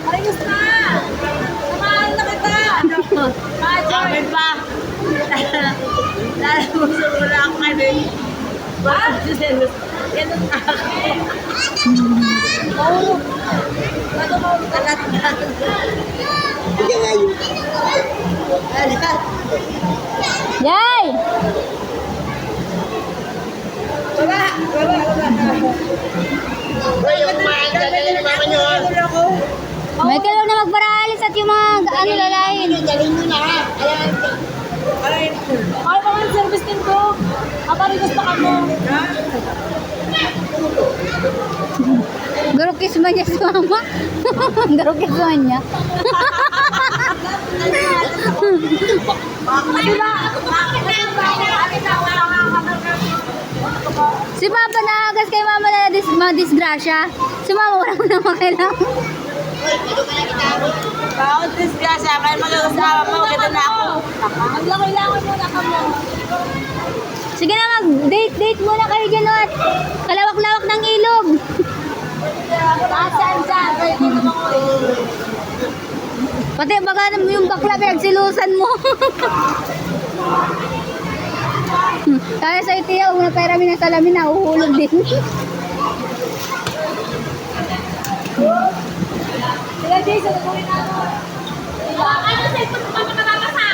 Ayos na! Samahan na kita! Bakit ba? Dahil mo sa wala ang kanin. Bakit? Ganun ako. Oo. Bago mo kalat na. Bigyan nga yun. Yay! Wala! Hoy, yung kumain ka na yung mama nyo. May kalaw na magparalis at yung mga ano lalahin. Galing mo na ha. Ayan. Ay, pa man service din ko. Apari gusto ka mo. Garukis man niya si mama. Garukis man niya. Si Papa naagas kay mama na disgrasya. Si mama wala mo na makailang. Bawat disgrasya, kaya mag-asawa mo, ganda na ako. Ang laki-laki mo na kamo. Sige na mag-date muna kayo dyan at kalawak-lawak ng ilog. Saan dyan? Kaya dito mo ko eh. Pati baka yung bakla pinagsilusan mo. Kaya sa itiya, una pera minasalamin na uhuhulog din. Sila Jason, uwi na ako. Ano sa ito? Paano ka babasa?